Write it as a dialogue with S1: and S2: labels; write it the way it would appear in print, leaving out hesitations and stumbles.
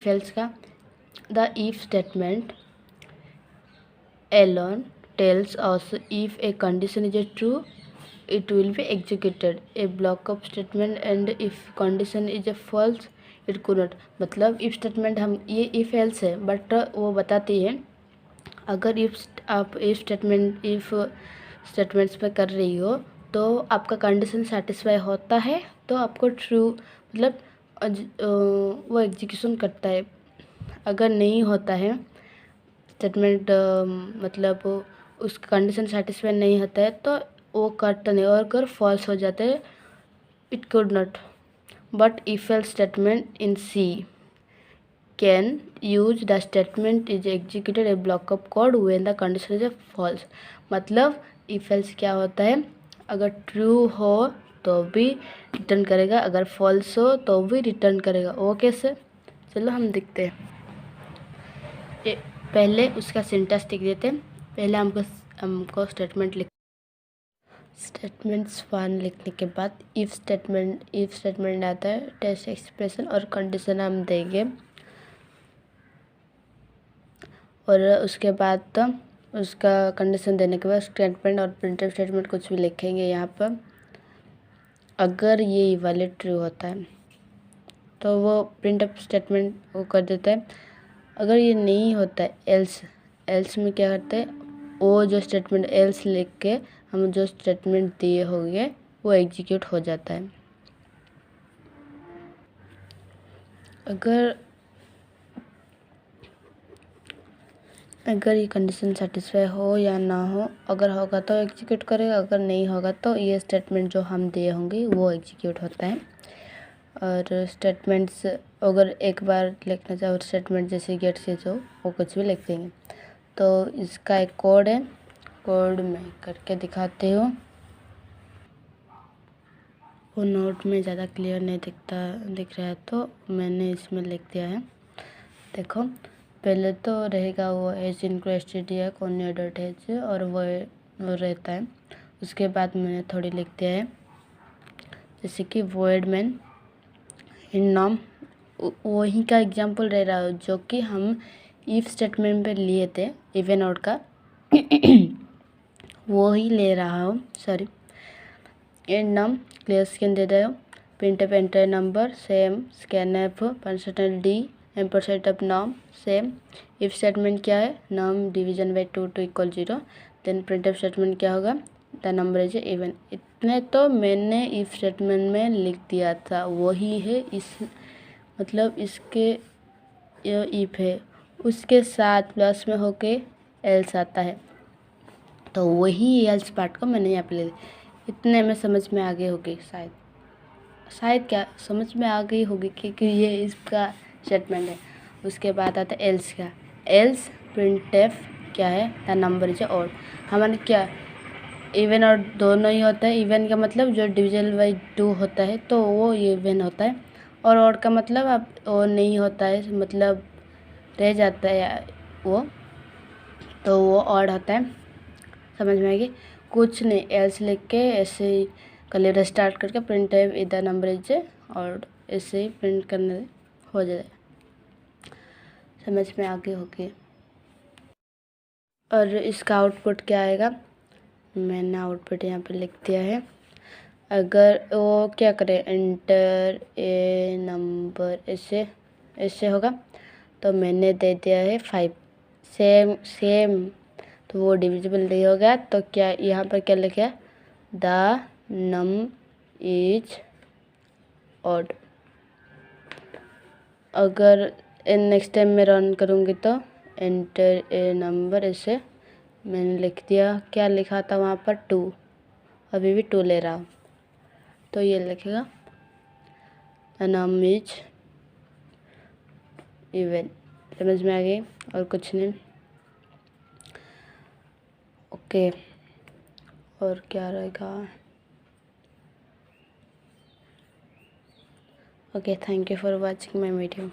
S1: If else का। The if statement alone tells us if a condition is true it will be executed a block of statement and if condition is a false it could not। मतलब if statement हम ये if else है but वो बताती है अगर आप if statements पे कर रही हो तो आपका कंडीशन सेटिस्फाई होता है तो आपको ट्रू मतलब वो एग्जीक्यूशन करता है। अगर नहीं होता है स्टेटमेंट मतलब उस कंडीशन सेटिस्फाई नहीं होता है तो वो करता नहीं, और अगर फॉल्स हो जाता है it could not. But if else statement in C can use the statement is executed a block of code when the condition is a false. मतलब इफ एल्स क्या होता है, अगर ट्रू हो तो भी रिटर्न करेगा, अगर फॉल्स हो तो भी रिटर्न करेगा। वो कैसे, चलो हम देखते हैं। पहले उसका सिंटेक्स लिख देते हैं। पहले हमको स्टेटमेंट्स 1 लिखने के बाद इफ स्टेटमेंट आता है, टेस्ट एक्सप्रेशन और कंडीशन हम देंगे, और उसके बाद तो उसका कंडीशन देने के बाद स्टेटमेंट और प्रिंटफ स्टेटमेंट कुछ भी लिखेंगे यहाँ पर। अगर ये वैलिड ट्रू होता है तो वो प्रिंटफ स्टेटमेंट वो कर देता है। अगर ये नहीं होता है एल्स में क्या करते हैं, वो जो स्टेटमेंट एल्स लिख के हम जो स्टेटमेंट दिए होंगे वो एग्जीक्यूट हो जाता है। अगर ये कंडीशन सेटिस्फाई हो या ना हो, अगर होगा तो एग्जीक्यूट करेगा, अगर नहीं होगा तो ये स्टेटमेंट जो हम दिए होंगे वो एग्जीक्यूट होता है। और स्टेटमेंट्स अगर एक बार लिखना चाहो स्टेटमेंट जैसे गेट से जो वो कुछ भी लिख देंगे। तो इसका एक कोड है, कोड में करके दिखाते हो। वो नोट में ज़्यादा क्लियर नहीं दिख रहा है तो मैंने इसमें लिख दिया है। देखो पहले तो रहेगा वो एज इंक्रेस्टेड ऑन डॉट एज, और वो रहता है। उसके बाद मैंने थोड़ी लिख दिया है जैसे कि वॉइड मैन इन नाम, वही का एग्जांपल रह रहा है जो कि हम इफ स्टेटमेंट पे लिए थे इवन आउट का वो ही ले रहा हूँ, सॉरी। इन नाम क्लियर स्कैन दे रहा हूँ, printf enter number same, scanf %d ampersand of num same. If statement क्या है, num division by 2 to equal 0। Then printf statement क्या होगा, द नंबर इज इवन। इतने तो मैंने इफ स्टेटमेंट में लिख दिया था, वही है इस मतलब इसके इफ है उसके साथ प्लस में होके एल्स आता है, तो वही एल्स पार्ट को मैंने यहाँ पे ले लिया। इतने में समझ में आ गई होगी शायद क्या समझ में आ गई होगी क्योंकि ये इसका स्टेटमेंट है। उसके बाद आता है एल्स का, एल्स प्रिंटफ क्या है, द नंबर इज ऑड। हमारे क्या इवन और दोनों ही होता है। इवन का मतलब जो डिविजन बाई 2 होता है तो वो इवन होता है, और ऑड का मतलब अब वो नहीं होता है, मतलब रह जाता है वो, तो वो ऑड होता है। समझ में आएगी, कुछ नहीं एल्स लिख के ऐसे ही कलेक्टर स्टार्ट करके प्रिंट इधर नंबर इज और ऐसे ही प्रिंट करने हो जाए। समझ में आगे होगी। और इसका आउटपुट क्या आएगा, मैंने आउटपुट यहाँ पे लिख दिया है। अगर वो क्या करे एंटर ए नंबर ऐसे होगा, तो मैंने दे दिया है 5 सेम, तो वो डिविजिबल नहीं होगा। तो क्या यहाँ पर क्या लिखा, द नम इज ऑड। अगर नेक्स्ट टाइम मैं रन करूँगी तो एंटर ए नंबर ऐसे मैंने लिख दिया, क्या लिखा था वहाँ पर 2, अभी भी 2 ले रहा हूँ, तो ये लिखेगा द नम इज इवन। समझ में आ गई, और कुछ नहीं। ओके, और क्या रहेगा। Okay, thank you for watching my video.